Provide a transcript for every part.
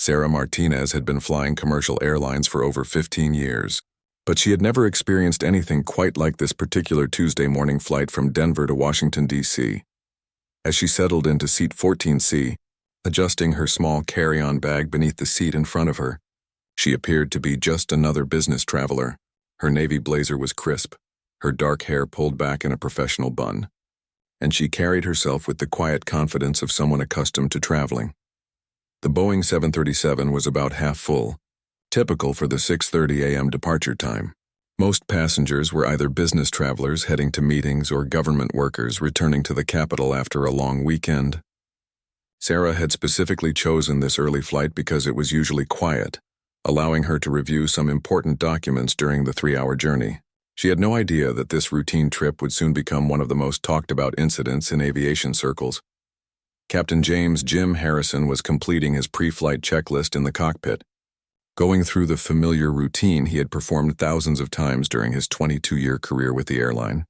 Sarah Martinez had been flying commercial airlines for over 15 years, but she had never experienced anything quite like this particular Tuesday morning flight from Denver to Washington, D.C. As she settled into seat 14C, adjusting her small carry-on bag beneath the seat in front of her, she appeared to be just another business traveler. Her navy blazer was crisp, her dark hair pulled back in a professional bun, and she carried herself with the quiet confidence of someone accustomed to traveling. The Boeing 737 was about half full, typical for the 6:30 a.m. departure time. Most passengers were either business travelers heading to meetings or government workers returning to the capital after a long weekend. Sarah had specifically chosen this early flight because it was usually quiet, allowing her to review some important documents during the 3-hour journey. She had no idea that this routine trip would soon become one of the most talked-about incidents in aviation circles. Captain James "Jim" Harrison was completing his pre-flight checklist in the cockpit, going through the familiar routine he had performed thousands of times during his 22-year career with the airline.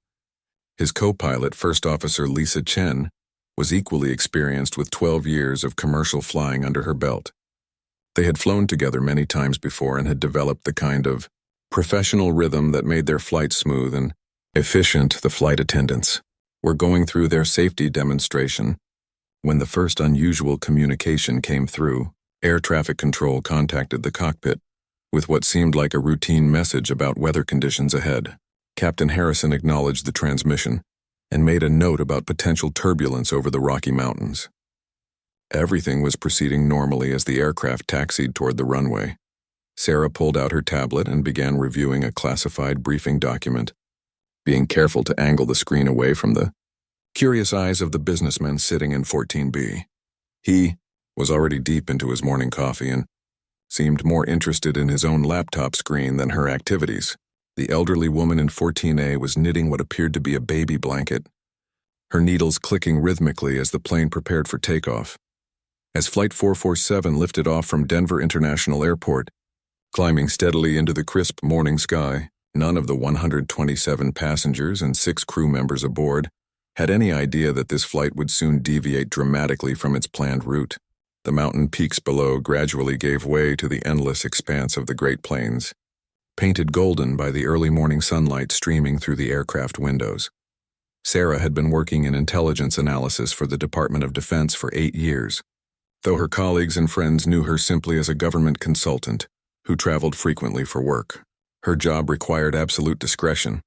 His co-pilot, First Officer Lisa Chen, was equally experienced with 12 years of commercial flying under her belt. They had flown together many times before and had developed the kind of professional rhythm that made their flight smooth and efficient. The flight attendants were going through their safety demonstration when the first unusual communication came through. Air traffic control contacted the cockpit with what seemed like a routine message about weather conditions ahead. Captain Harrison acknowledged the transmission and made a note about potential turbulence over the Rocky Mountains. Everything was proceeding normally as the aircraft taxied toward the runway. Sarah pulled out her tablet and began reviewing a classified briefing document, being careful to angle the screen away from the curious eyes of the businessman sitting in 14B. He was already deep into his morning coffee and seemed more interested in his own laptop screen than her activities. The elderly woman in 14A was knitting what appeared to be a baby blanket, her needles clicking rhythmically as the plane prepared for takeoff. As Flight 447 lifted off from Denver International Airport, climbing steadily into the crisp morning sky, none of the 127 passengers and 6 crew members aboard had any idea that this flight would soon deviate dramatically from its planned route. The mountain peaks below gradually gave way to the endless expanse of the Great Plains, painted golden by the early morning sunlight streaming through the aircraft windows. Sarah had been working in intelligence analysis for the Department of Defense for 8 years, though her colleagues and friends knew her simply as a government consultant who traveled frequently for work. Her job required absolute discretion,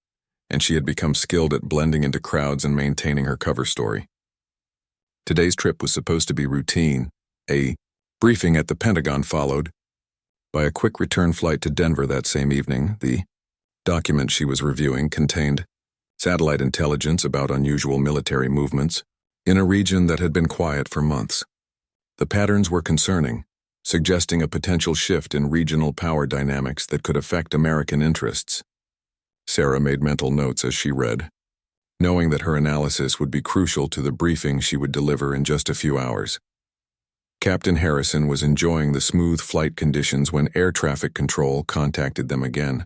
and she had become skilled at blending into crowds and maintaining her cover story. Today's trip was supposed to be routine. A briefing at the Pentagon followed by a quick return flight to Denver that same evening. The document she was reviewing contained satellite intelligence about unusual military movements in a region that had been quiet for months. The patterns were concerning, suggesting a potential shift in regional power dynamics that could affect American interests. Sarah made mental notes as she read, knowing that her analysis would be crucial to the briefing she would deliver in just a few hours. Captain Harrison was enjoying the smooth flight conditions when air traffic control contacted them again,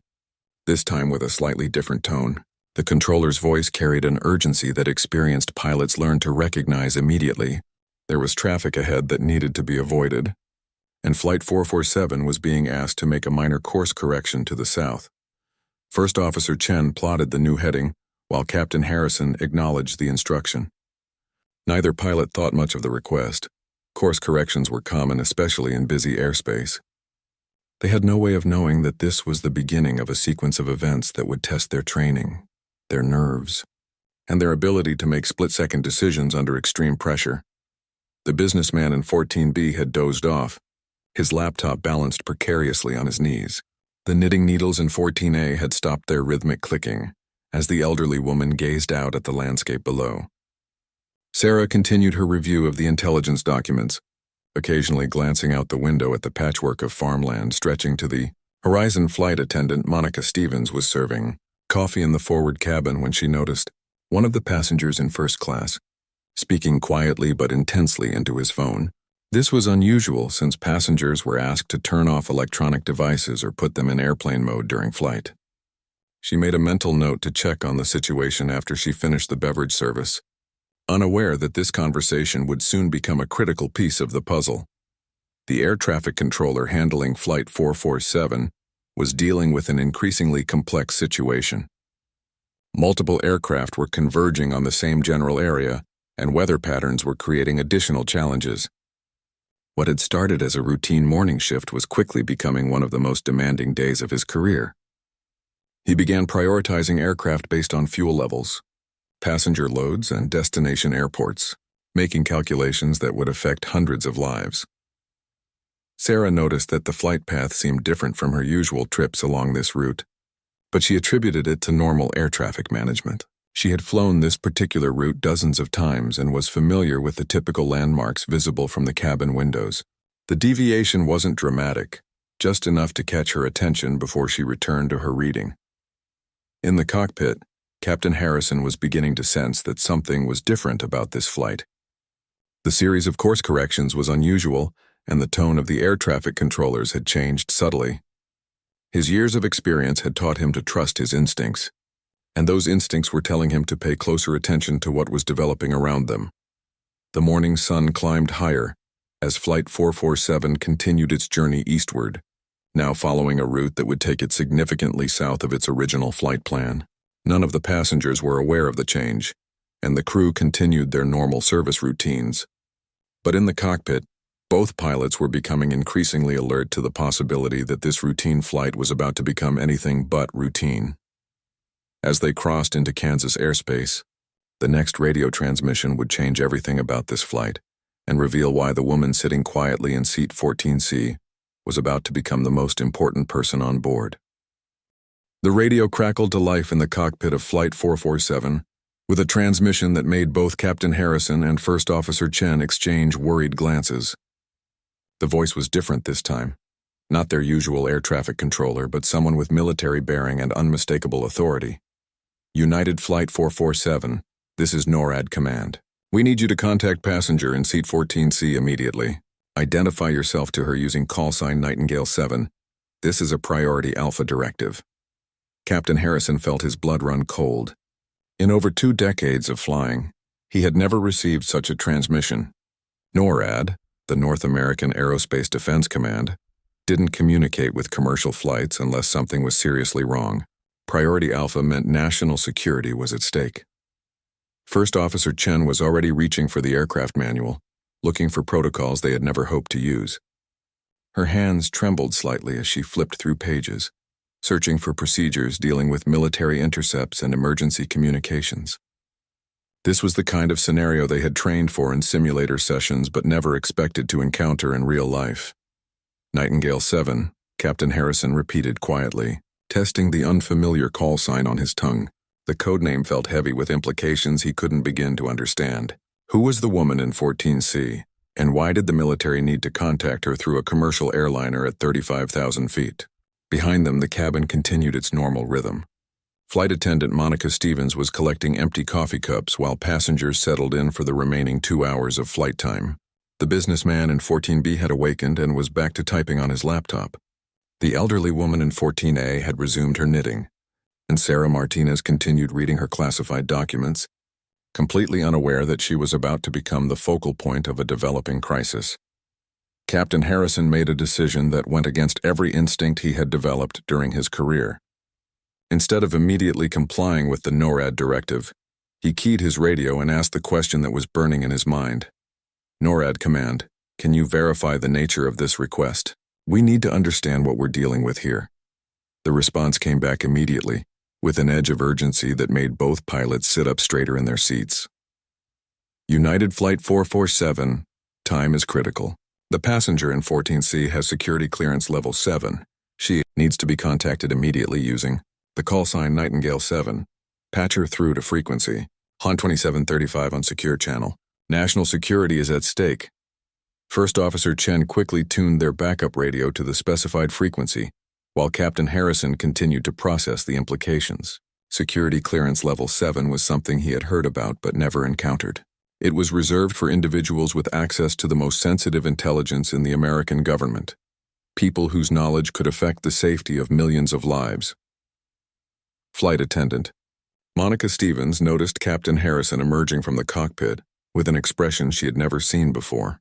this time with a slightly different tone. The controller's voice carried an urgency that experienced pilots learned to recognize immediately. There was traffic ahead that needed to be avoided, and Flight 447 was being asked to make a minor course correction to the south. First Officer Chen plotted the new heading, while Captain Harrison acknowledged the instruction. Neither pilot thought much of the request. Course corrections were common, especially in busy airspace. They had no way of knowing that this was the beginning of a sequence of events that would test their training, their nerves, and their ability to make split-second decisions under extreme pressure. The businessman in 14B had dozed off, his laptop balanced precariously on his knees. The knitting needles in 14A had stopped their rhythmic clicking as the elderly woman gazed out at the landscape below. Sarah continued her review of the intelligence documents, occasionally glancing out the window at the patchwork of farmland stretching to the horizon. Flight attendant Monica Stevens was serving coffee in the forward cabin when she noticed one of the passengers in first class speaking quietly but intensely into his phone. This was unusual since passengers were asked to turn off electronic devices or put them in airplane mode during flight. She made a mental note to check on the situation after she finished the beverage service, unaware that this conversation would soon become a critical piece of the puzzle. The air traffic controller handling Flight 447 was dealing with an increasingly complex situation. Multiple aircraft were converging on the same general area, and weather patterns were creating additional challenges. What had started as a routine morning shift was quickly becoming one of the most demanding days of his career. He began prioritizing aircraft based on fuel levels, passenger loads, and destination airports, making calculations that would affect hundreds of lives. Sarah noticed that the flight path seemed different from her usual trips along this route, but she attributed it to normal air traffic management. She had flown this particular route dozens of times and was familiar with the typical landmarks visible from the cabin windows. The deviation wasn't dramatic, just enough to catch her attention before she returned to her reading. In the cockpit, Captain Harrison was beginning to sense that something was different about this flight. The series of course corrections was unusual, and the tone of the air traffic controllers had changed subtly. His years of experience had taught him to trust his instincts, and those instincts were telling him to pay closer attention to what was developing around them. The morning sun climbed higher as Flight 447 continued its journey eastward, now following a route that would take it significantly south of its original flight plan. None of the passengers were aware of the change, and the crew continued their normal service routines. But in the cockpit, both pilots were becoming increasingly alert to the possibility that this routine flight was about to become anything but routine. As they crossed into Kansas airspace, the next radio transmission would change everything about this flight and reveal why the woman sitting quietly in seat 14C was about to become the most important person on board. The radio crackled to life in the cockpit of Flight 447, with a transmission that made both Captain Harrison and First Officer Chen exchange worried glances. The voice was different this time, not their usual air traffic controller, but someone with military bearing and unmistakable authority. United Flight 447, this is NORAD Command. We need you to contact passenger in seat 14C immediately. Identify yourself to her using call sign Nightingale 7. This is a priority alpha directive. Captain Harrison felt his blood run cold. In over 2 decades of flying, he had never received such a transmission. NORAD, the North American Aerospace Defense Command, didn't communicate with commercial flights unless something was seriously wrong. Priority Alpha meant national security was at stake. First Officer Chen was already reaching for the aircraft manual, looking for protocols they had never hoped to use. Her hands trembled slightly as she flipped through pages, searching for procedures dealing with military intercepts and emergency communications. This was the kind of scenario they had trained for in simulator sessions but never expected to encounter in real life. Nightingale 7, Captain Harrison repeated quietly, testing the unfamiliar call sign on his tongue. The codename felt heavy with implications he couldn't begin to understand. Who was the woman in 14C, and why did the military need to contact her through a commercial airliner at 35,000 feet? Behind them, the cabin continued its normal rhythm. Flight attendant Monica Stevens was collecting empty coffee cups while passengers settled in for the remaining 2 hours of flight time. The businessman in 14B had awakened and was back to typing on his laptop. The elderly woman in 14A had resumed her knitting, and Sarah Martinez continued reading her classified documents, completely unaware that she was about to become the focal point of a developing crisis. Captain Harrison made a decision that went against every instinct he had developed during his career. Instead of immediately complying with the NORAD directive, he keyed his radio and asked the question that was burning in his mind. NORAD Command, can you verify the nature of this request? We need to understand what we're dealing with here. The response came back immediately, with an edge of urgency that made both pilots sit up straighter in their seats. United Flight 447, time is critical. The passenger in 14C has security clearance level 7. She needs to be contacted immediately using the call sign Nightingale 7. Patch her through to frequency. HON 2735 on secure channel. National security is at stake. First Officer Chen quickly tuned their backup radio to the specified frequency, while Captain Harrison continued to process the implications. Security clearance level 7 was something he had heard about but never encountered. It was reserved for individuals with access to the most sensitive intelligence in the American government, people whose knowledge could affect the safety of millions of lives. Flight attendant Monica Stevens noticed Captain Harrison emerging from the cockpit with an expression she had never seen before.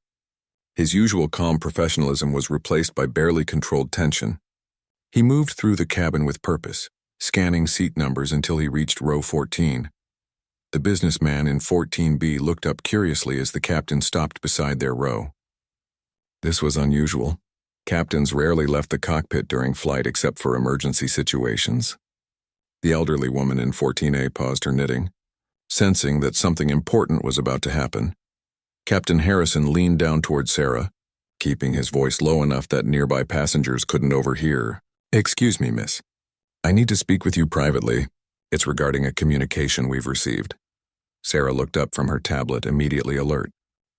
His usual calm professionalism was replaced by barely controlled tension. He moved through the cabin with purpose, scanning seat numbers until he reached row 14. The businessman in 14B looked up curiously as the captain stopped beside their row. This was unusual. Captains rarely left the cockpit during flight except for emergency situations. The elderly woman in 14A paused her knitting, sensing that something important was about to happen. Captain Harrison leaned down toward Sarah, keeping his voice low enough that nearby passengers couldn't overhear. "Excuse me, miss. I need to speak with you privately. It's regarding a communication we've received." Sarah looked up from her tablet, immediately alert.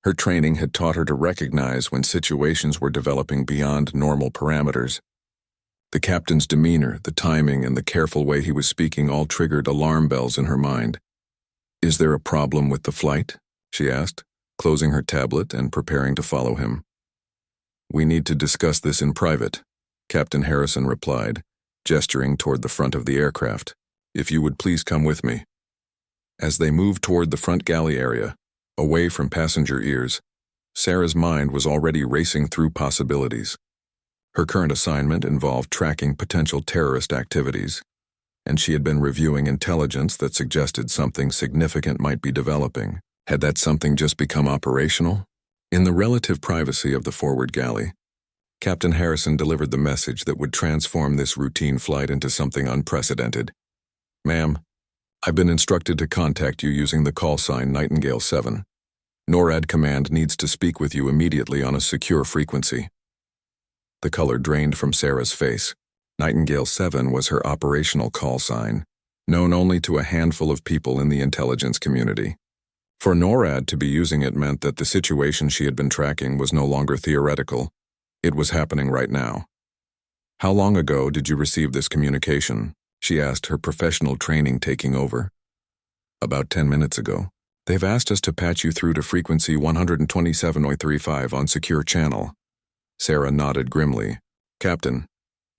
Her training had taught her to recognize when situations were developing beyond normal parameters. The captain's demeanor, the timing, and the careful way he was speaking all triggered alarm bells in her mind. "Is there a problem with the flight?" she asked, closing her tablet and preparing to follow him. "We need to discuss this in private," Captain Harrison replied, gesturing toward the front of the aircraft. "If you would please come with me." As they moved toward the front galley area, away from passenger ears, Sarah's mind was already racing through possibilities. Her current assignment involved tracking potential terrorist activities, and she had been reviewing intelligence that suggested something significant might be developing. Had that something just become operational? In the relative privacy of the forward galley, Captain Harrison delivered the message that would transform this routine flight into something unprecedented. "Ma'am, I've been instructed to contact you using the call sign Nightingale 7. NORAD Command needs to speak with you immediately on a secure frequency." The color drained from Sarah's face. Nightingale 7 was her operational call sign, known only to a handful of people in the intelligence community. For NORAD to be using it meant that the situation she had been tracking was no longer theoretical. It was happening right now. "How long ago did you receive this communication?" she asked, her professional training taking over. "About 10 minutes ago. They've asked us to patch you through to frequency 127.35 on secure channel." Sarah nodded grimly. "Captain,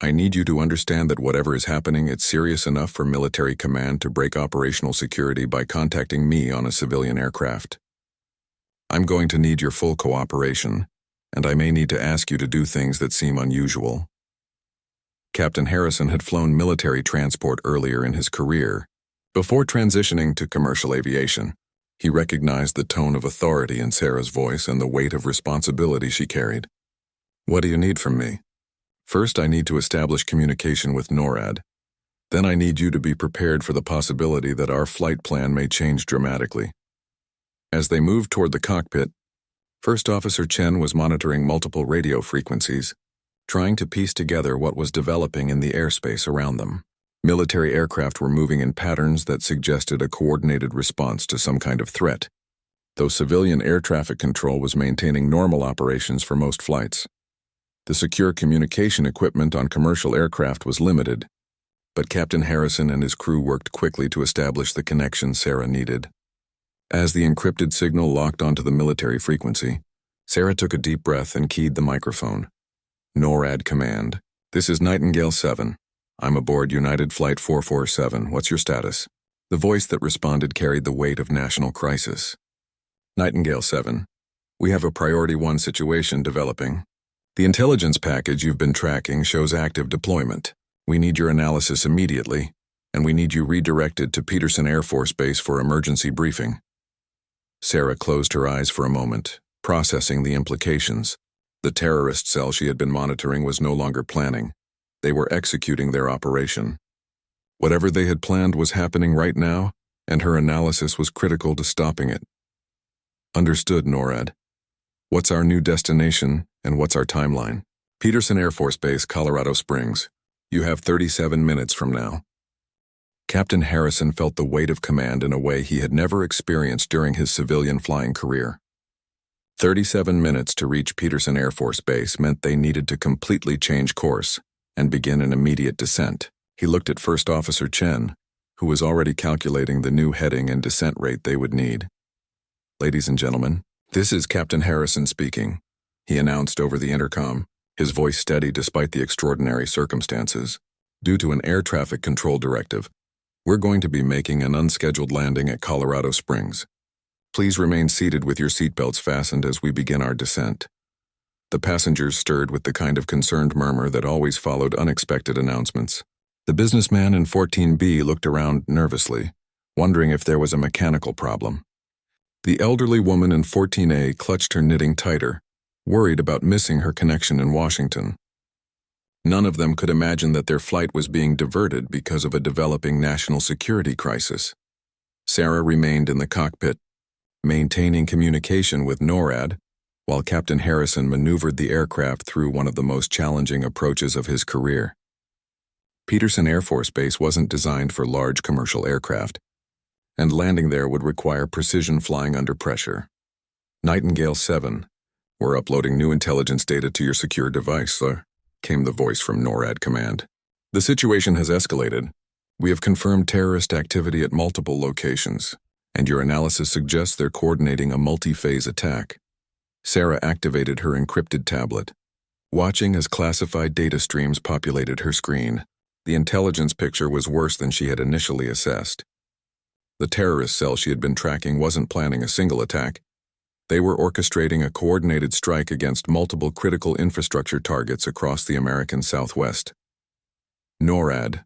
I need you to understand that whatever is happening, it's serious enough for military command to break operational security by contacting me on a civilian aircraft. I'm going to need your full cooperation, and I may need to ask you to do things that seem unusual." Captain Harrison had flown military transport earlier in his career. Before transitioning to commercial aviation, he recognized the tone of authority in Sarah's voice and the weight of responsibility she carried. "What do you need from me?" "First, I need to establish communication with NORAD. Then I need you to be prepared for the possibility that our flight plan may change dramatically." As they moved toward the cockpit, First Officer Chen was monitoring multiple radio frequencies, trying to piece together what was developing in the airspace around them. Military aircraft were moving in patterns that suggested a coordinated response to some kind of threat, though civilian air traffic control was maintaining normal operations for most flights. The secure communication equipment on commercial aircraft was limited, but Captain Harrison and his crew worked quickly to establish the connection Sarah needed. As the encrypted signal locked onto the military frequency, Sarah took a deep breath and keyed the microphone. "NORAD Command. This is Nightingale 7. I'm aboard United Flight 447. What's your status?" The voice that responded carried the weight of national crisis. "Nightingale 7. We have a Priority 1 situation developing. The intelligence package you've been tracking shows active deployment. We need your analysis immediately, and we need you redirected to Peterson Air Force Base for emergency briefing." Sarah closed her eyes for a moment, processing the implications. The terrorist cell she had been monitoring was no longer planning. They were executing their operation. Whatever they had planned was happening right now, and her analysis was critical to stopping it. "Understood, NORAD. What's our new destination, and what's our timeline?" "Peterson Air Force Base, Colorado Springs. You have 37 minutes from now." Captain Harrison felt the weight of command in a way he had never experienced during his civilian flying career. 37 minutes to reach Peterson Air Force Base meant they needed to completely change course and begin an immediate descent. He looked at First Officer Chen, who was already calculating the new heading and descent rate they would need. "Ladies and gentlemen, this is Captain Harrison speaking," he announced over the intercom, his voice steady despite the extraordinary circumstances. "Due to an air traffic control directive, we're going to be making an unscheduled landing at Colorado Springs. Please remain seated with your seatbelts fastened as we begin our descent. The passengers stirred with the kind of concerned murmur that always followed unexpected announcements. The businessman in 14B looked around nervously, wondering if there was a mechanical problem. The elderly woman in 14A clutched her knitting tighter, worried about missing her connection in Washington. None of them could imagine that their flight was being diverted because of a developing national security crisis. Sarah remained in the cockpit, maintaining communication with NORAD, while Captain Harrison maneuvered the aircraft through one of the most challenging approaches of his career. Peterson Air Force Base wasn't designed for large commercial aircraft, and landing there would require precision flying under pressure. Nightingale 7, we're uploading new intelligence data to your secure device, sir, came the voice from NORAD command. The situation has escalated. We have confirmed terrorist activity at multiple locations, and your analysis suggests they're coordinating a multi-phase attack. Sarah activated her encrypted tablet, watching as classified data streams populated her screen. The intelligence picture was worse than she had initially assessed. The terrorist cell she had been tracking wasn't planning a single attack. They were orchestrating a coordinated strike against multiple critical infrastructure targets across the American Southwest. NORAD.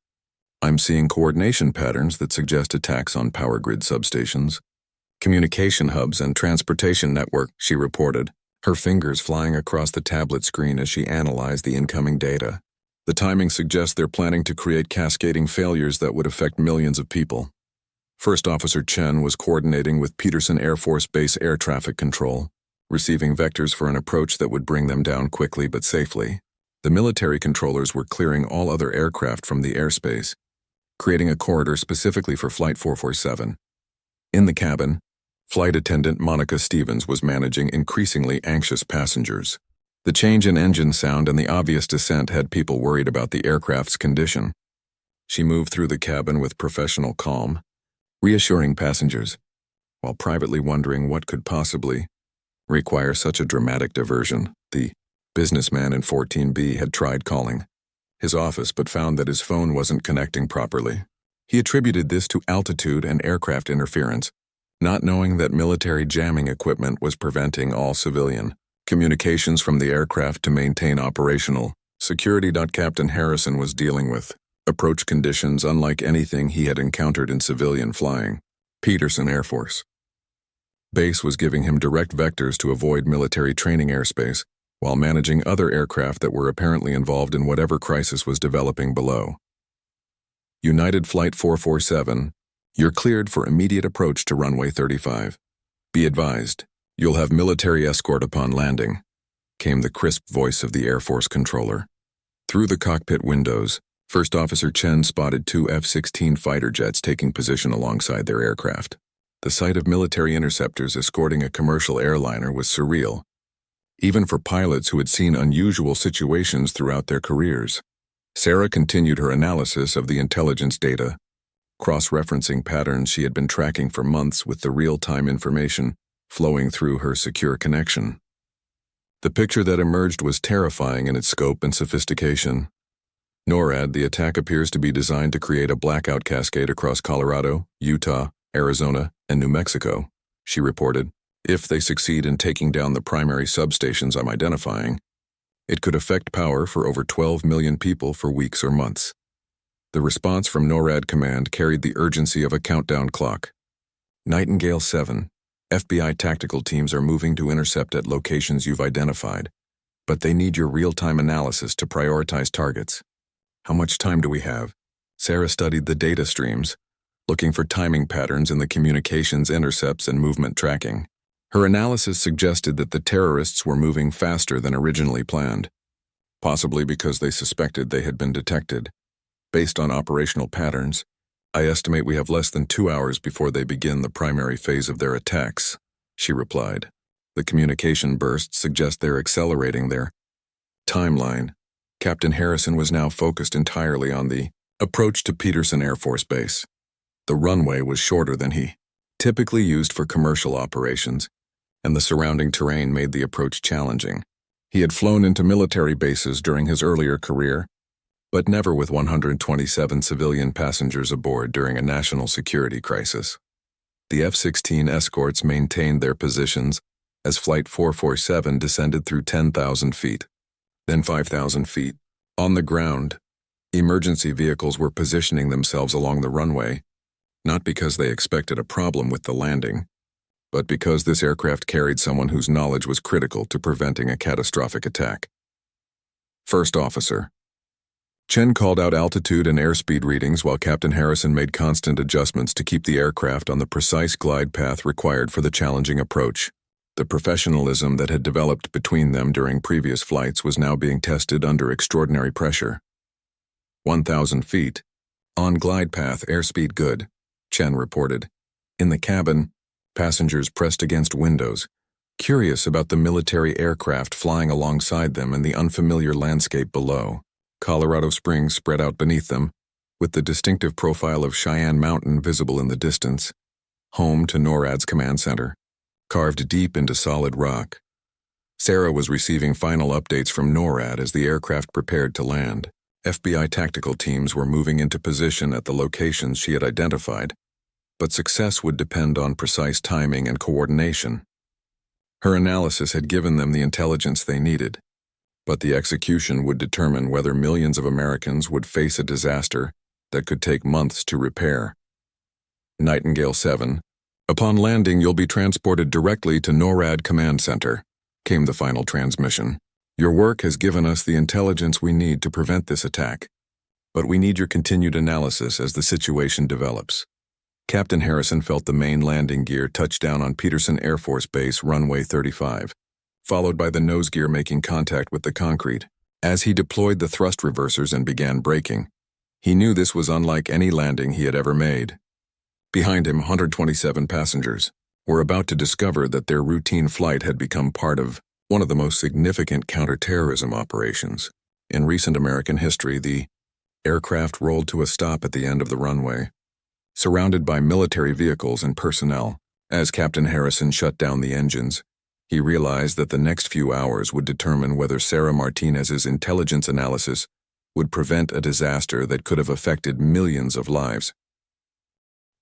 I'm seeing coordination patterns that suggest attacks on power grid substations, communication hubs, and transportation network, she reported, her fingers flying across the tablet screen as she analyzed the incoming data. The timing suggests they're planning to create cascading failures that would affect millions of people. First Officer Chen was coordinating with Peterson Air Force Base Air Traffic Control, receiving vectors for an approach that would bring them down quickly but safely. The military controllers were clearing all other aircraft from the airspace, creating a corridor specifically for Flight 447. In the cabin, Flight Attendant Monica Stevens was managing increasingly anxious passengers. The change in engine sound and the obvious descent had people worried about the aircraft's condition. She moved through the cabin with professional calm, reassuring passengers, while privately wondering what could possibly require such a dramatic diversion. The businessman in 14B had tried calling his office but found that his phone wasn't connecting properly. He attributed this to altitude and aircraft interference, not knowing that military jamming equipment was preventing all civilian communications from the aircraft to maintain operational security. Captain Harrison was dealing with approach conditions unlike anything he had encountered in civilian flying. Peterson Air Force Base was giving him direct vectors to avoid military training airspace while managing other aircraft that were apparently involved in whatever crisis was developing below. United Flight 447, you're cleared for immediate approach to runway 35. Be advised, you'll have military escort upon landing, came the crisp voice of the Air Force controller. Through the cockpit windows, First Officer Chen spotted two F-16 fighter jets taking position alongside their aircraft. The sight of military interceptors escorting a commercial airliner was surreal, even for pilots who had seen unusual situations throughout their careers. Sarah continued her analysis of the intelligence data, cross-referencing patterns she had been tracking for months with the real-time information flowing through her secure connection. The picture that emerged was terrifying in its scope and sophistication. NORAD, the attack appears to be designed to create a blackout cascade across Colorado, Utah, Arizona, and New Mexico, she reported. If they succeed in taking down the primary substations I'm identifying, it could affect power for over 12 million people for weeks or months. The response from NORAD Command carried the urgency of a countdown clock. Nightingale 7, FBI tactical teams are moving to intercept at locations you've identified, but they need your real-time analysis to prioritize targets. How much time do we have? Sarah studied the data streams, looking for timing patterns in the communications intercepts and movement tracking. Her analysis suggested that the terrorists were moving faster than originally planned, possibly because they suspected they had been detected. Based on operational patterns, I estimate we have less than 2 hours before they begin the primary phase of their attacks, she replied. The communication bursts suggest they're accelerating their timeline. Captain Harrison was now focused entirely on the approach to Peterson Air Force Base. The runway was shorter than he typically used for commercial operations, and the surrounding terrain made the approach challenging. He had flown into military bases during his earlier career, but never with 127 civilian passengers aboard during a national security crisis. The F-16 escorts maintained their positions as Flight 447 descended through 10,000 feet, then 5,000 feet. On the ground, emergency vehicles were positioning themselves along the runway, not because they expected a problem with the landing, but because this aircraft carried someone whose knowledge was critical to preventing a catastrophic attack. First Officer. Chen called out altitude and airspeed readings while Captain Harrison made constant adjustments to keep the aircraft on the precise glide path required for the challenging approach. The professionalism that had developed between them during previous flights was now being tested under extraordinary pressure. 1,000 feet. On glide path, airspeed good, Chen reported. In the cabin, passengers pressed against windows, curious about the military aircraft flying alongside them and the unfamiliar landscape below. Colorado Springs spread out beneath them, with the distinctive profile of Cheyenne Mountain visible in the distance, home to NORAD's command center, carved deep into solid rock. Sarah was receiving final updates from NORAD as the aircraft prepared to land. FBI tactical teams were moving into position at the locations she had identified, but success would depend on precise timing and coordination. Her analysis had given them the intelligence they needed, but the execution would determine whether millions of Americans would face a disaster that could take months to repair. Nightingale 7. Upon landing, you'll be transported directly to NORAD Command Center, came the final transmission. Your work has given us the intelligence we need to prevent this attack, but we need your continued analysis as the situation develops. Captain Harrison felt the main landing gear touch down on Peterson Air Force Base runway 35. Followed by the nose gear making contact with the concrete. As he deployed the thrust reversers and began braking, he knew this was unlike any landing he had ever made. Behind him, 127 passengers were about to discover that their routine flight had become part of one of the most significant counterterrorism operations. In recent American history, the aircraft rolled to a stop at the end of the runway, surrounded by military vehicles and personnel. As Captain Harrison shut down the engines, he realized that the next few hours would determine whether Sarah Martinez's intelligence analysis would prevent a disaster that could have affected millions of lives.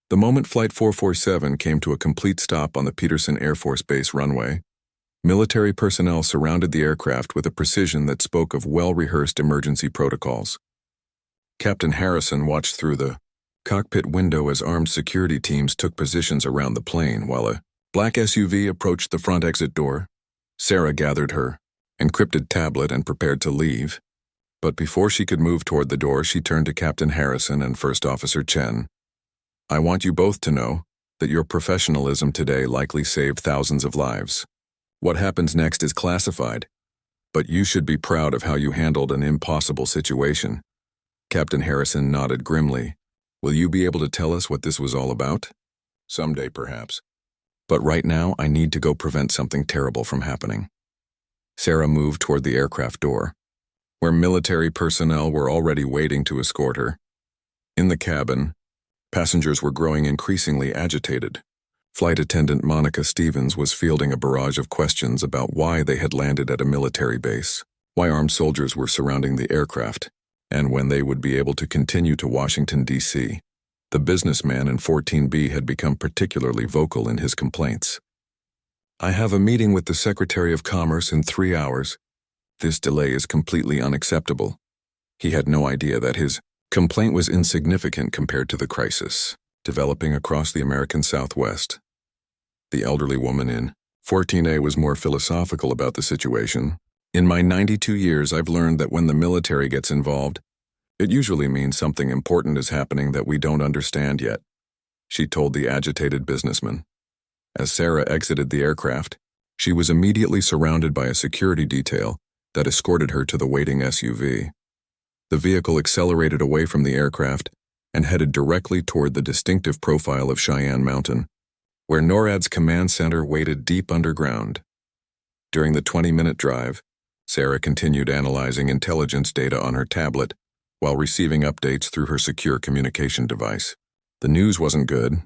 The moment Flight 447 came to a complete stop on the Peterson Air Force Base runway, military personnel surrounded the aircraft with a precision that spoke of well-rehearsed emergency protocols. Captain Harrison watched through the cockpit window as armed security teams took positions around the plane while a black SUV approached the front exit door. Sarah gathered her encrypted tablet and prepared to leave. But before she could move toward the door, she turned to Captain Harrison and First Officer Chen. I want you both to know that your professionalism today likely saved thousands of lives. What happens next is classified, but you should be proud of how you handled an impossible situation. Captain Harrison nodded grimly. Will you be able to tell us what this was all about? Someday, perhaps. But right now, I need to go prevent something terrible from happening. Sarah moved toward the aircraft door, where military personnel were already waiting to escort her. In the cabin, passengers were growing increasingly agitated. Flight attendant Monica Stevens was fielding a barrage of questions about why they had landed at a military base, why armed soldiers were surrounding the aircraft, and when they would be able to continue to Washington, D.C. The businessman in 14B had become particularly vocal in his complaints. I have a meeting with the Secretary of Commerce in 3 hours. This delay is completely unacceptable. He had no idea that his complaint was insignificant compared to the crisis developing across the American Southwest. The elderly woman in 14A was more philosophical about the situation. In my 92 years, I've learned that when the military gets involved, it usually means something important is happening that we don't understand yet, she told the agitated businessman. As Sarah exited the aircraft, she was immediately surrounded by a security detail that escorted her to the waiting SUV. The vehicle accelerated away from the aircraft and headed directly toward the distinctive profile of Cheyenne Mountain, where NORAD's command center waited deep underground. During the 20-minute drive, Sarah continued analyzing intelligence data on her tablet while receiving updates through her secure communication device. The news wasn't good.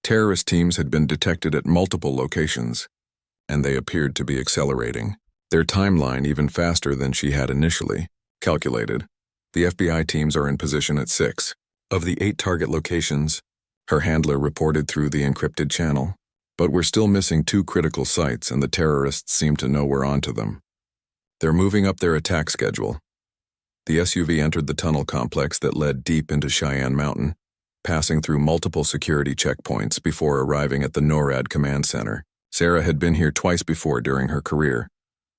Terrorist teams had been detected at multiple locations, and they appeared to be accelerating their timeline even faster than she had initially calculated. The FBI teams are in position at 6 of the 8 target locations, her handler reported through the encrypted channel. But we're still missing 2 critical sites, and the terrorists seem to know we're onto them. They're moving up their attack schedule. The SUV entered the tunnel complex that led deep into Cheyenne Mountain, passing through multiple security checkpoints before arriving at the NORAD command center. Sarah had been here twice before during her career,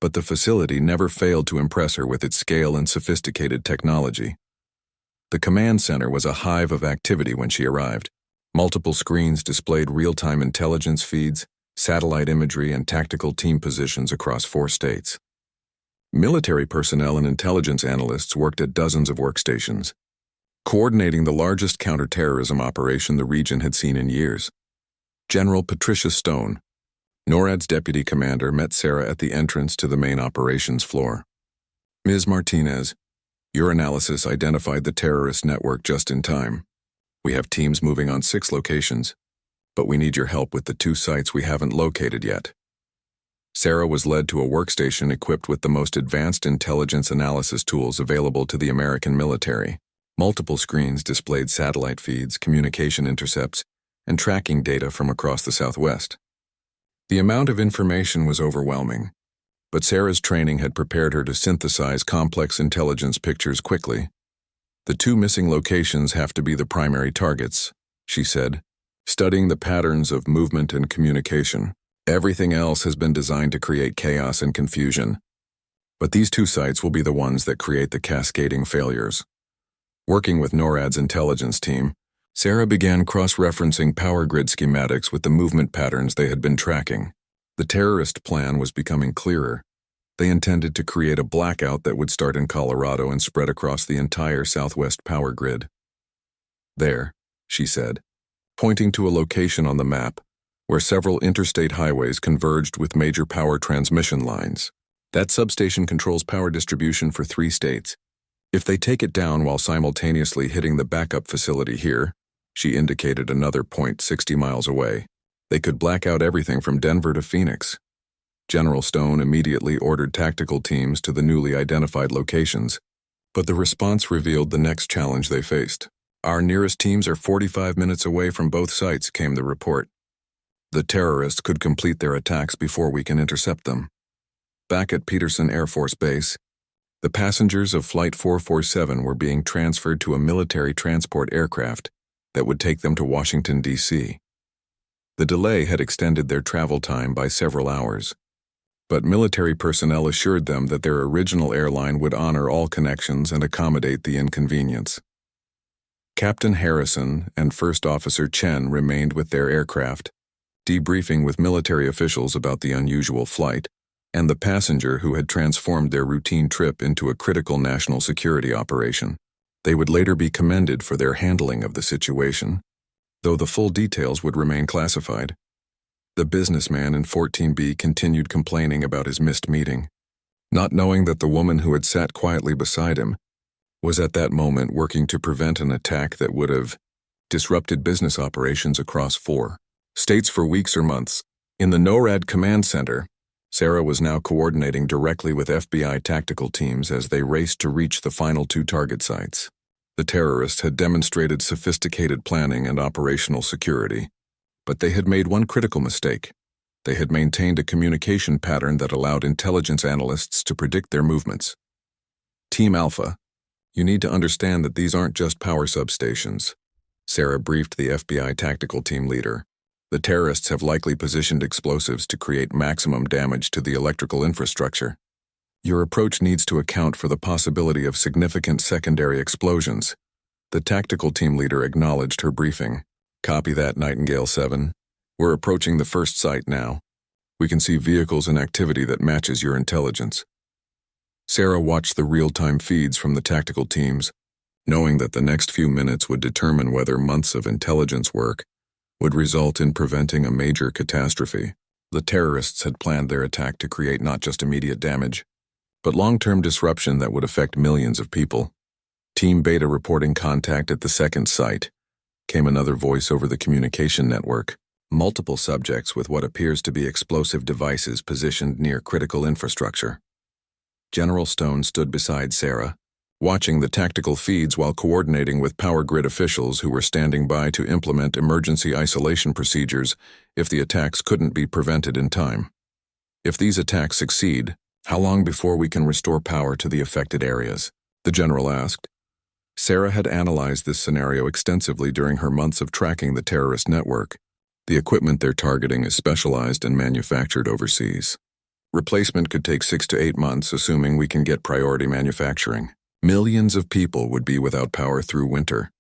but the facility never failed to impress her with its scale and sophisticated technology. The command center was a hive of activity when she arrived. Multiple screens displayed real-time intelligence feeds, satellite imagery, and tactical team positions across 4 states. Military personnel and intelligence analysts worked at dozens of workstations, coordinating the largest counterterrorism operation the region had seen in years. General Patricia Stone, NORAD's deputy commander, met Sarah at the entrance to the main operations floor. "Ms. Martinez, your analysis identified the terrorist network just in time. We have teams moving on 6 locations, but we need your help with the 2 sites we haven't located yet." Sarah was led to a workstation equipped with the most advanced intelligence analysis tools available to the American military. Multiple screens displayed satellite feeds, communication intercepts, and tracking data from across the Southwest. The amount of information was overwhelming, but Sarah's training had prepared her to synthesize complex intelligence pictures quickly. "The 2 missing locations have to be the primary targets," she said, studying the patterns of movement and communication. "Everything else has been designed to create chaos and confusion. But these 2 sites will be the ones that create the cascading failures." Working with NORAD's intelligence team, Sarah began cross-referencing power grid schematics with the movement patterns they had been tracking. The terrorist plan was becoming clearer. They intended to create a blackout that would start in Colorado and spread across the entire Southwest power grid. "There," she said, pointing to a location on the map where several interstate highways converged with major power transmission lines. "That substation controls power distribution for 3 states. If they take it down while simultaneously hitting the backup facility here," she indicated another point 60 miles away, "they could black out everything from Denver to Phoenix." General Stone immediately ordered tactical teams to the newly identified locations, but the response revealed the next challenge they faced. "Our nearest teams are 45 minutes away from both sites," came the report. "The terrorists could complete their attacks before we can intercept them." Back at Peterson Air Force Base, the passengers of Flight 447 were being transferred to a military transport aircraft that would take them to Washington, D.C. The delay had extended their travel time by several hours, but military personnel assured them that their original airline would honor all connections and accommodate the inconvenience. Captain Harrison and First Officer Chen remained with their aircraft, debriefing with military officials about the unusual flight and the passenger who had transformed their routine trip into a critical national security operation. They would later be commended for their handling of the situation, though the full details would remain classified. The businessman in 14B continued complaining about his missed meeting, not knowing that the woman who had sat quietly beside him was at that moment working to prevent an attack that would have disrupted business operations across 4 states for weeks or months. In the NORAD command center, Sarah was now coordinating directly with FBI tactical teams as they raced to reach the final 2 target sites. The terrorists had demonstrated sophisticated planning and operational security, but they had made one critical mistake. They had maintained a communication pattern that allowed intelligence analysts to predict their movements. "Team Alpha, you need to understand that these aren't just power substations," Sarah briefed the FBI tactical team leader. "The terrorists have likely positioned explosives to create maximum damage to the electrical infrastructure. Your approach needs to account for the possibility of significant secondary explosions." The tactical team leader acknowledged her briefing. "Copy that, Nightingale 7. We're approaching the first site now. We can see vehicles and activity that matches your intelligence." Sarah watched the real-time feeds from the tactical teams, knowing that the next few minutes would determine whether months of intelligence work would result in preventing a major catastrophe. The terrorists had planned their attack to create not just immediate damage, but long-term disruption that would affect millions of people. "Team Beta reporting contact at the second site," came another voice over the communication network. "Multiple subjects with what appears to be explosive devices positioned near critical infrastructure." General Stone stood beside Sarah, watching the tactical feeds while coordinating with power grid officials who were standing by to implement emergency isolation procedures if the attacks couldn't be prevented in time. If these attacks succeed, how long before we can restore power to the affected areas? The general asked. Sarah had analyzed this scenario extensively during her months of tracking the terrorist network. The equipment they're targeting is specialized and manufactured overseas. Replacement could take 6 to 8 months, assuming we can get priority manufacturing. Millions of people would be without power through winter.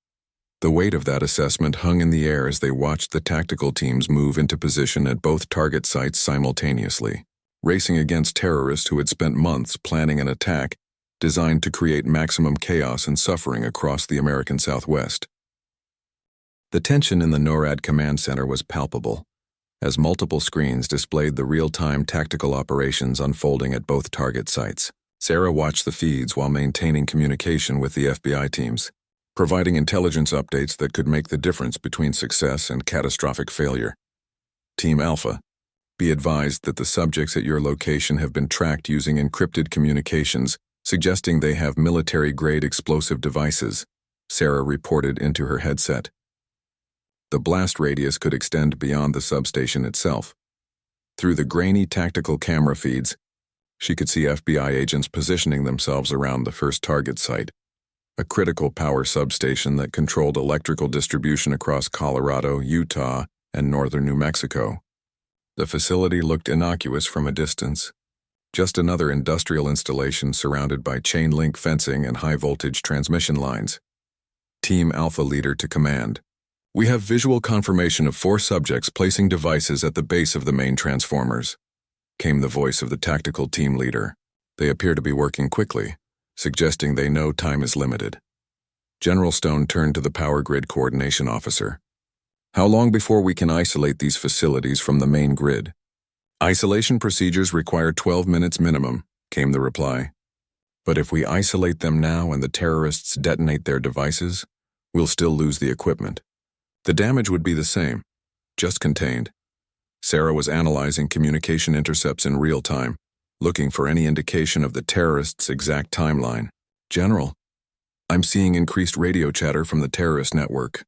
The weight of that assessment hung in the air as they watched the tactical teams move into position at both target sites simultaneously, racing against terrorists who had spent months planning an attack designed to create maximum chaos and suffering across the American Southwest. The tension in the NORAD command center was palpable, as multiple screens displayed the real-time tactical operations unfolding at both target sites. Sarah watched the feeds while maintaining communication with the FBI teams, providing intelligence updates that could make the difference between success and catastrophic failure. Team Alpha, be advised that the subjects at your location have been tracked using encrypted communications, suggesting they have military-grade explosive devices, Sarah reported into her headset. The blast radius could extend beyond the substation itself. Through the grainy tactical camera feeds, she could see FBI agents positioning themselves around the first target site, a critical power substation that controlled electrical distribution across Colorado, Utah, and northern New Mexico. The facility looked innocuous from a distance, just another industrial installation surrounded by chain-link fencing and high-voltage transmission lines. Team Alpha leader to command. We have visual confirmation of 4 subjects placing devices at the base of the main transformers, came the voice of the tactical team leader. They appear to be working quickly, suggesting they know time is limited. General Stone turned to the power grid coordination officer. How long before we can isolate these facilities from the main grid? Isolation procedures require 12 minutes minimum, came the reply. But if we isolate them now and the terrorists detonate their devices, we'll still lose the equipment. The damage would be the same, just contained. Sarah was analyzing communication intercepts in real time, looking for any indication of the terrorists' exact timeline. General, I'm seeing increased radio chatter from the terrorist network.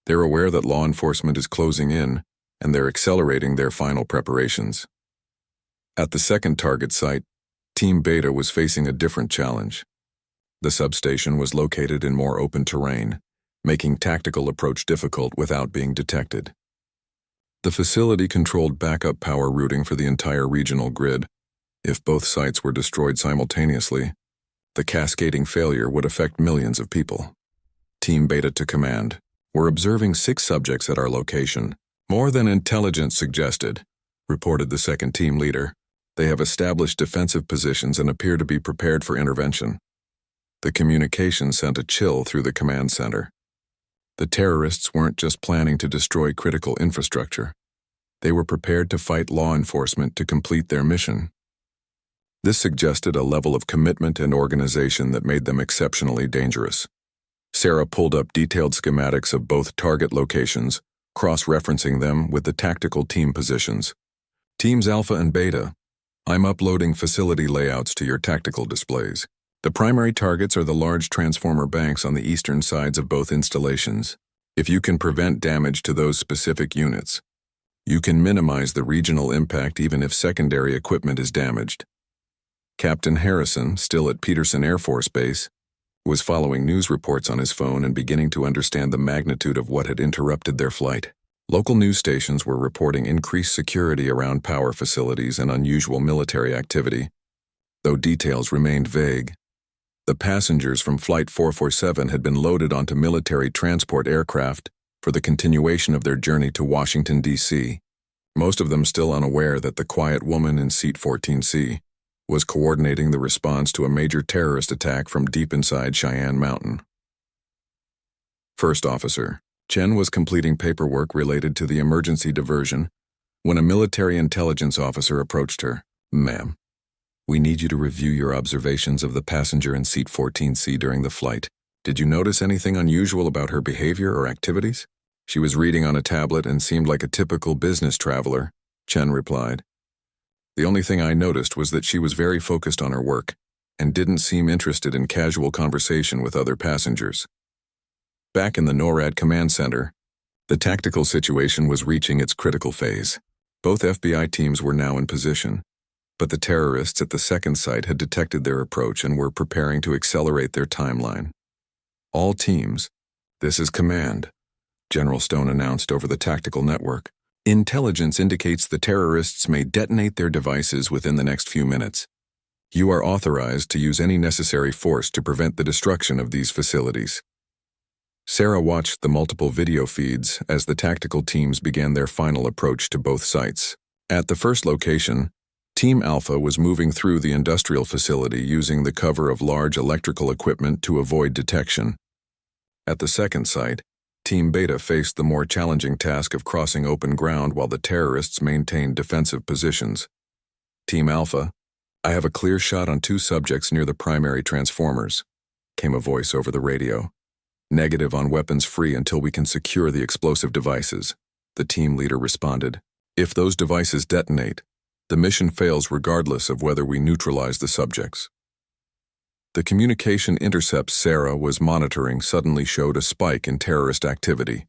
They're aware that law enforcement is closing in, and they're accelerating their final preparations. At the second target site, Team Beta was facing a different challenge. The substation was located in more open terrain, making tactical approach difficult without being detected. The facility controlled backup power routing for the entire regional grid. If both sites were destroyed simultaneously, the cascading failure would affect millions of people. Team Beta to command. We're observing 6 subjects at our location. More than intelligence suggested, reported the second team leader. They have established defensive positions and appear to be prepared for intervention. The communication sent a chill through the command center. The terrorists weren't just planning to destroy critical infrastructure. They were prepared to fight law enforcement to complete their mission. This suggested a level of commitment and organization that made them exceptionally dangerous. Sarah pulled up detailed schematics of both target locations, cross-referencing them with the tactical team positions. Teams Alpha and Beta, I'm uploading facility layouts to your tactical displays. The primary targets are the large transformer banks on the eastern sides of both installations. If you can prevent damage to those specific units, you can minimize the regional impact even if secondary equipment is damaged. Captain Harrison, still at Peterson Air Force Base, was following news reports on his phone and beginning to understand the magnitude of what had interrupted their flight. Local news stations were reporting increased security around power facilities and unusual military activity, though details remained vague. The passengers from Flight 447 had been loaded onto military transport aircraft for the continuation of their journey to Washington, D.C., most of them still unaware that the quiet woman in Seat 14C was coordinating the response to a major terrorist attack from deep inside Cheyenne Mountain. First Officer Chen was completing paperwork related to the emergency diversion when a military intelligence officer approached her. Ma'am, we need you to review your observations of the passenger in Seat 14C during the flight. Did you notice anything unusual about her behavior or activities? She was reading on a tablet and seemed like a typical business traveler, Chen replied. The only thing I noticed was that she was very focused on her work, and didn't seem interested in casual conversation with other passengers. Back in the NORAD command center, the tactical situation was reaching its critical phase. Both FBI teams were now in position, but the terrorists at the second site had detected their approach and were preparing to accelerate their timeline. All teams, this is command, General Stone announced over the tactical network. Intelligence indicates the terrorists may detonate their devices within the next few minutes. You are authorized to use any necessary force to prevent the destruction of these facilities. Sarah watched the multiple video feeds as the tactical teams began their final approach to both sites. At the first location, Team Alpha was moving through the industrial facility using the cover of large electrical equipment to avoid detection. At the second site, Team Beta faced the more challenging task of crossing open ground while the terrorists maintained defensive positions. Team Alpha, I have a clear shot on 2 subjects near the primary transformers, came a voice over the radio. Negative on weapons free until we can secure the explosive devices, the team leader responded. If those devices detonate, the mission fails regardless of whether we neutralize the subjects. The communication intercepts Sarah was monitoring suddenly showed a spike in terrorist activity.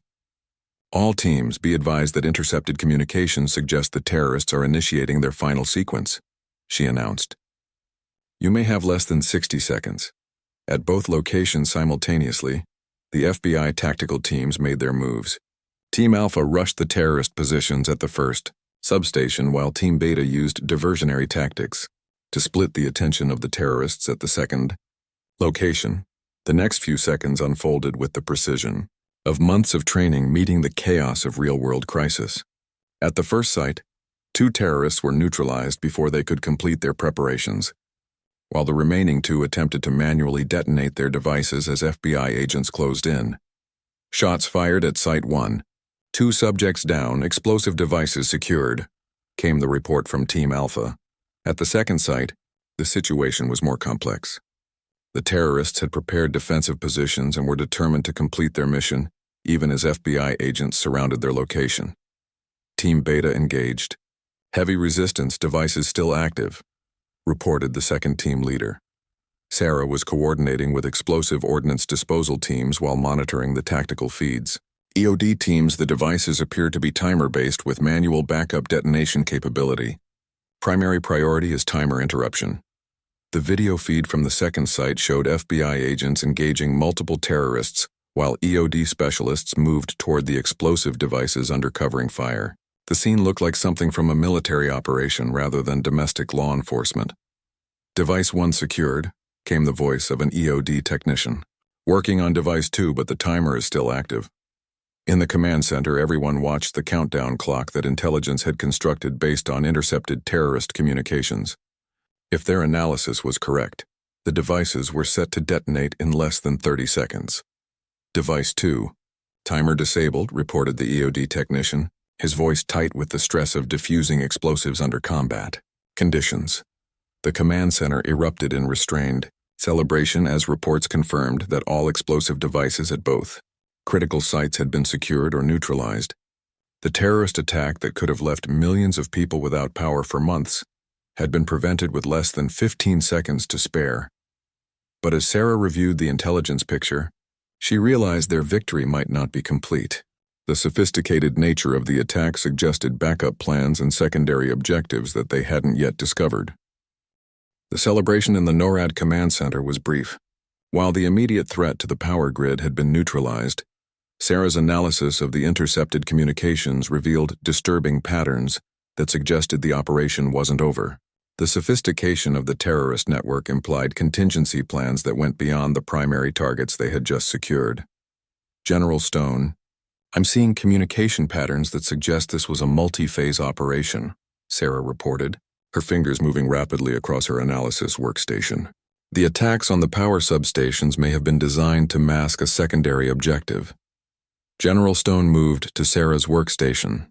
All teams be advised that intercepted communications suggest the terrorists are initiating their final sequence, she announced. You may have less than 60 seconds. At both locations simultaneously, the FBI tactical teams made their moves. Team Alpha rushed the terrorist positions at the first substation while Team Beta used diversionary tactics to split the attention of the terrorists at the second location. The next few seconds unfolded with the precision of months of training meeting the chaos of real-world crisis. At the first site, 2 terrorists were neutralized before they could complete their preparations, while the remaining 2 attempted to manually detonate their devices as FBI agents closed in. Shots fired at Site 1. 2 subjects down, explosive devices secured, came the report from Team Alpha. At the second site, the situation was more complex. The terrorists had prepared defensive positions and were determined to complete their mission, even as FBI agents surrounded their location. Team Beta engaged. Heavy resistance devices still active, reported the second team leader. Sarah was coordinating with explosive ordnance disposal teams while monitoring the tactical feeds. EOD teams, the devices appear to be timer-based with manual backup detonation capability. Primary priority is timer interruption. The video feed from the second site showed FBI agents engaging multiple terrorists while EOD specialists moved toward the explosive devices under covering fire. The scene looked like something from a military operation rather than domestic law enforcement. Device 1 secured, came the voice of an EOD technician. Working on Device 2, but the timer is still active. In the command center, everyone watched the countdown clock that intelligence had constructed based on intercepted terrorist communications. If their analysis was correct, the devices were set to detonate in less than 30 seconds. Device 2. Timer disabled, reported the EOD technician, his voice tight with the stress of diffusing explosives under combat conditions. The command center erupted in restrained celebration as reports confirmed that all explosive devices at both critical sites had been secured or neutralized. The terrorist attack that could have left millions of people without power for months had been prevented with less than 15 seconds to spare. But as Sarah reviewed the intelligence picture, she realized their victory might not be complete. The sophisticated nature of the attack suggested backup plans and secondary objectives that they hadn't yet discovered. The celebration in the NORAD command center was brief. While the immediate threat to the power grid had been neutralized, Sarah's analysis of the intercepted communications revealed disturbing patterns that suggested the operation wasn't over. The sophistication of the terrorist network implied contingency plans that went beyond the primary targets they had just secured. General Stone, I'm seeing communication patterns that suggest this was a multi-phase operation, Sarah reported, her fingers moving rapidly across her analysis workstation. The attacks on the power substations may have been designed to mask a secondary objective. General Stone moved to Sarah's workstation,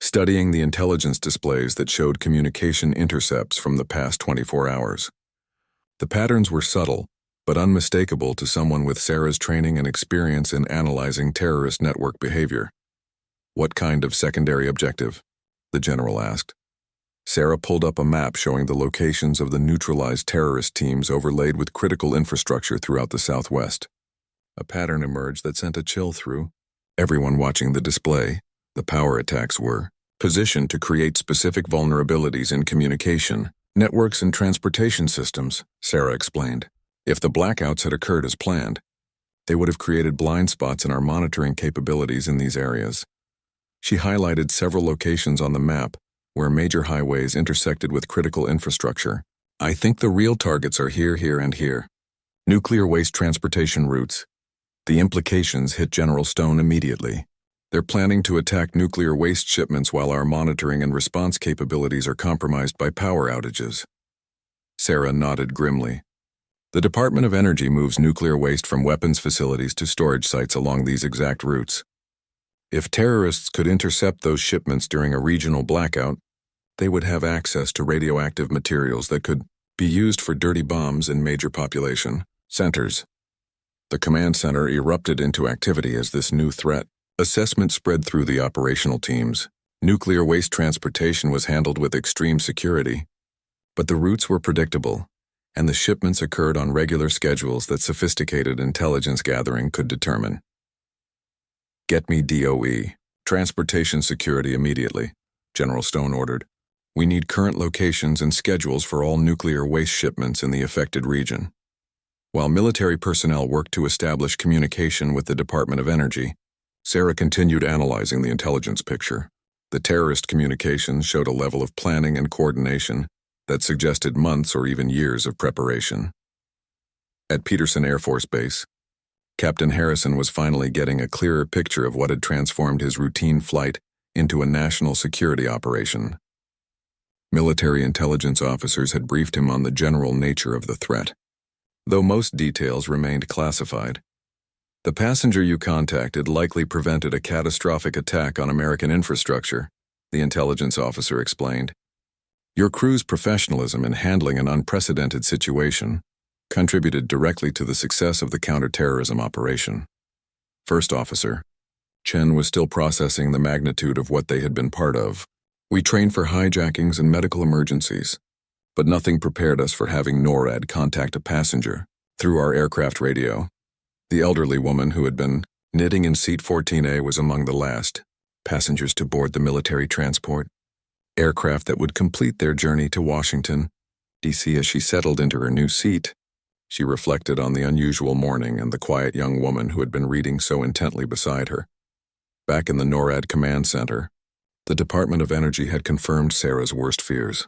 studying the intelligence displays that showed communication intercepts from the past 24 hours. The patterns were subtle, but unmistakable to someone with Sarah's training and experience in analyzing terrorist network behavior. What kind of secondary objective? The general asked. Sarah pulled up a map showing the locations of the neutralized terrorist teams overlaid with critical infrastructure throughout the Southwest. A pattern emerged that sent a chill through everyone watching the display. The power attacks were positioned to create specific vulnerabilities in communication, networks, and transportation systems, Sarah explained. If the blackouts had occurred as planned, they would have created blind spots in our monitoring capabilities in these areas. She highlighted several locations on the map where major highways intersected with critical infrastructure. I think the real targets are here, and here. Nuclear waste transportation routes. The implications hit General Stone immediately. They're planning to attack nuclear waste shipments while our monitoring and response capabilities are compromised by power outages. Sarah nodded grimly. The Department of Energy moves nuclear waste from weapons facilities to storage sites along these exact routes. If terrorists could intercept those shipments during a regional blackout, they would have access to radioactive materials that could be used for dirty bombs in major population centers. The command center erupted into activity as this new threat assessment spread through the operational teams. Nuclear waste transportation was handled with extreme security, but the routes were predictable, and the shipments occurred on regular schedules that sophisticated intelligence gathering could determine. Get me DOE, transportation security immediately, General Stone ordered. We need current locations and schedules for all nuclear waste shipments in the affected region. While military personnel worked to establish communication with the Department of Energy, Sarah continued analyzing the intelligence picture. The terrorist communications showed a level of planning and coordination that suggested months or even years of preparation. At Peterson Air Force Base, Captain Harrison was finally getting a clearer picture of what had transformed his routine flight into a national security operation. Military intelligence officers had briefed him on the general nature of the threat, though most details remained classified. The passenger you contacted likely prevented a catastrophic attack on American infrastructure, the intelligence officer explained. Your crew's professionalism in handling an unprecedented situation contributed directly to the success of the counterterrorism operation. First Officer Chen was still processing the magnitude of what they had been part of. We trained for hijackings and medical emergencies, but nothing prepared us for having NORAD contact a passenger through our aircraft radio. The elderly woman who had been knitting in seat 14A was among the last passengers to board the military transport aircraft that would complete their journey to Washington, D.C. As she settled into her new seat, she reflected on the unusual morning and the quiet young woman who had been reading so intently beside her. Back in the NORAD command center, the Department of Energy had confirmed Sarah's worst fears.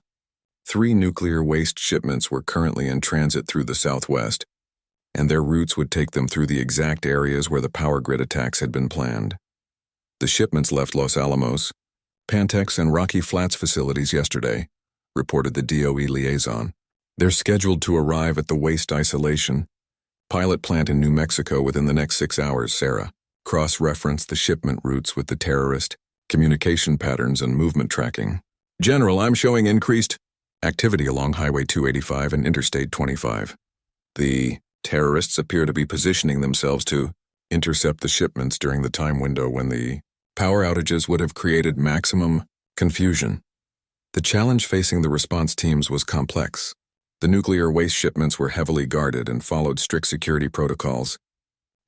3 nuclear waste shipments were currently in transit through the Southwest, and their routes would take them through the exact areas where the power grid attacks had been planned. The shipments left Los Alamos, Pantex, and Rocky Flats facilities yesterday, reported the DOE liaison. They're scheduled to arrive at the waste isolation pilot plant in New Mexico within the next 6 hours, Sarah cross-referenced the shipment routes with the terrorist, communication patterns, and movement tracking. General, I'm showing increased activity along Highway 285 and Interstate 25. The terrorists appear to be positioning themselves to intercept the shipments during the time window when the power outages would have created maximum confusion. The challenge facing the response teams was complex. The nuclear waste shipments were heavily guarded and followed strict security protocols,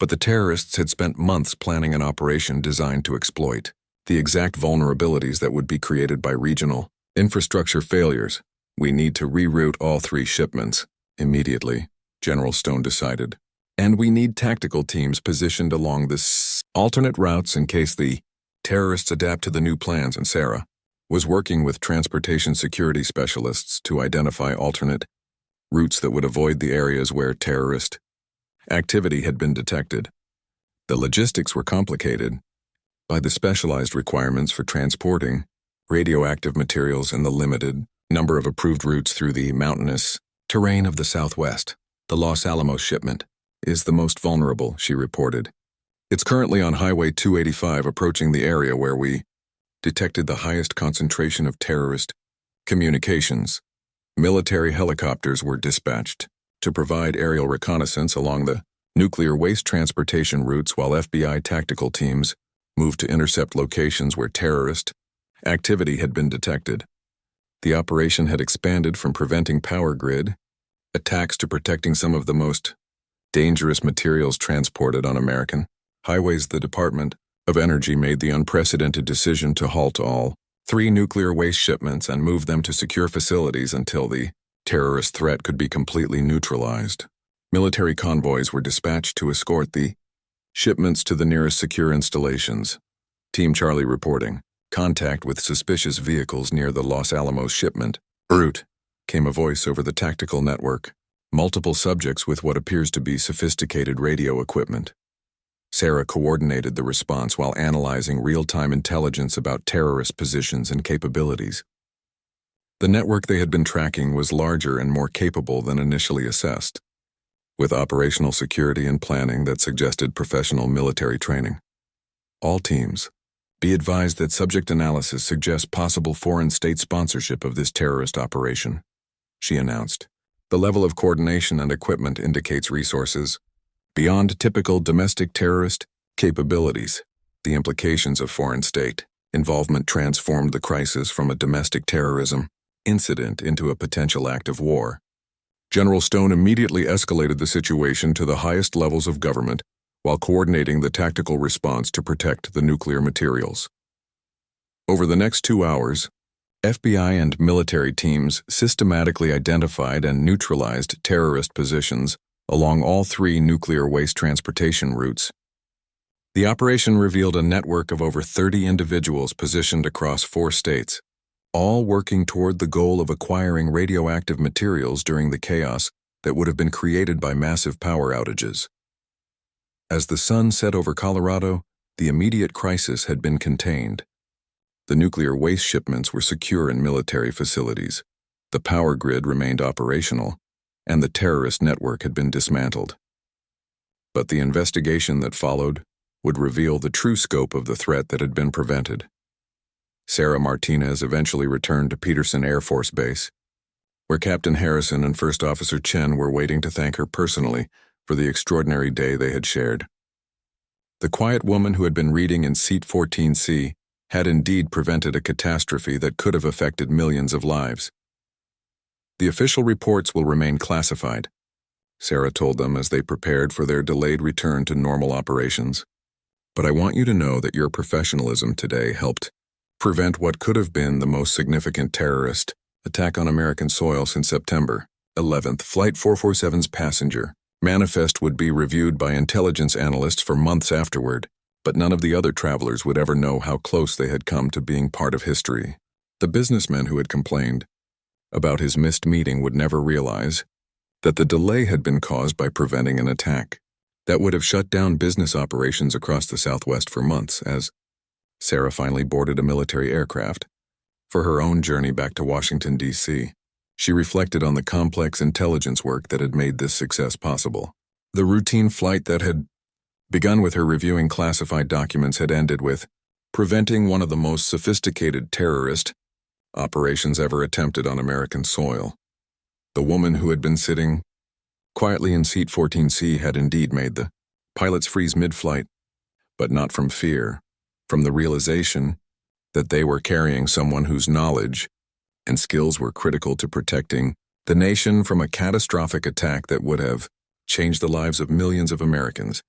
but the terrorists had spent months planning an operation designed to exploit the exact vulnerabilities that would be created by regional infrastructure failures. We need to reroute all 3 shipments immediately, General Stone decided. And we need tactical teams positioned along this alternate routes in case the terrorists adapt to the new plans, and Sarah was working with transportation security specialists to identify alternate routes that would avoid the areas where terrorist activity had been detected. The logistics were complicated by the specialized requirements for transporting radioactive materials and the limited number of approved routes through the mountainous terrain of the Southwest. The Los Alamos shipment is the most vulnerable, she reported. It's currently on Highway 285 approaching the area where we detected the highest concentration of terrorist communications. Military helicopters were dispatched to provide aerial reconnaissance along the nuclear waste transportation routes while FBI tactical teams moved to intercept locations where terrorist activity had been detected. The operation had expanded from preventing power grid attacks to protecting some of the most dangerous materials transported on American highways. The Department of Energy made the unprecedented decision to halt all 3 nuclear waste shipments and move them to secure facilities until the terrorist threat could be completely neutralized. Military convoys were dispatched to escort the shipments to the nearest secure installations. Team Charlie reporting. Contact with suspicious vehicles near the Los Alamos shipment route, came a voice over the tactical network. Multiple subjects with what appears to be sophisticated radio equipment. Sarah coordinated the response while analyzing real-time intelligence about terrorist positions and capabilities. The network they had been tracking was larger and more capable than initially assessed, with operational security and planning that suggested professional military training. All teams, be advised that subject analysis suggests possible foreign state sponsorship of this terrorist operation, she announced. The level of coordination and equipment indicates resources beyond typical domestic terrorist capabilities. The implications of foreign state involvement transformed the crisis from a domestic terrorism incident into a potential act of war. General Stone immediately escalated the situation to the highest levels of government while coordinating the tactical response to protect the nuclear materials. Over the next 2 hours, FBI and military teams systematically identified and neutralized terrorist positions along all 3 nuclear waste transportation routes. The operation revealed a network of over 30 individuals positioned across 4 states, all working toward the goal of acquiring radioactive materials during the chaos that would have been created by massive power outages. As the sun set over Colorado, the immediate crisis had been contained. The nuclear waste shipments were secure in military facilities, the power grid remained operational, and the terrorist network had been dismantled. But the investigation that followed would reveal the true scope of the threat that had been prevented. Sarah Martinez eventually returned to Peterson Air Force Base, where Captain Harrison and First Officer Chen were waiting to thank her personally for the extraordinary day they had shared. The quiet woman who had been reading in Seat 14C had indeed prevented a catastrophe that could have affected millions of lives. The official reports will remain classified, Sarah told them as they prepared for their delayed return to normal operations. But I want you to know that your professionalism today helped prevent what could have been the most significant terrorist attack on American soil since September 11th. Flight 447's passenger manifest would be reviewed by intelligence analysts for months afterward, but none of the other travelers would ever know how close they had come to being part of history. The businessman who had complained about his missed meeting would never realize that the delay had been caused by preventing an attack that would have shut down business operations across the Southwest for months. As Sarah finally boarded a military aircraft for her own journey back to Washington, D.C., she reflected on the complex intelligence work that had made this success possible. The routine flight that had begun with her reviewing classified documents had ended with preventing one of the most sophisticated terrorist operations ever attempted on American soil. The woman who had been sitting quietly in Seat 14C had indeed made the pilots freeze mid-flight, but not from fear, from the realization that they were carrying someone whose knowledge and skills were critical to protecting the nation from a catastrophic attack that would have changed the lives of millions of Americans.